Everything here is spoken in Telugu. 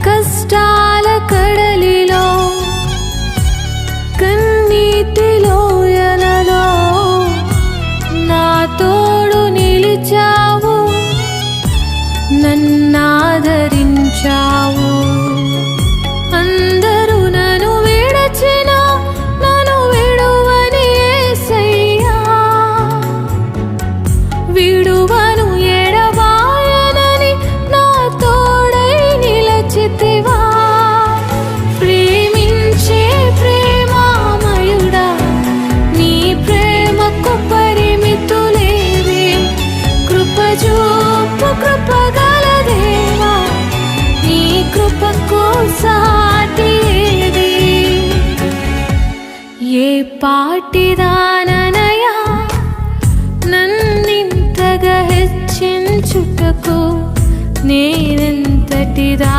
కష్టాల కడలిలో కన్నీటి లోయలలో నా తోడు నిలిచావు, నన్నాదరించావు. అందరూ నన్ను విడచినా నన్ను విడువని యేసయ్యా, విడువను ఎడబాయనని నా తోడై నిలచితివా. ప్రేమించే ప్రేమామయుడా, నీ ప్రేమకు పరిమితులేవే. కృపజూపు కృపగల దేవా, నీ కృపకు సాటి ఏది? ఏ పాటిదాననయా నన్నింతగా హెచ్చించుటకు, నేనెంతటిదా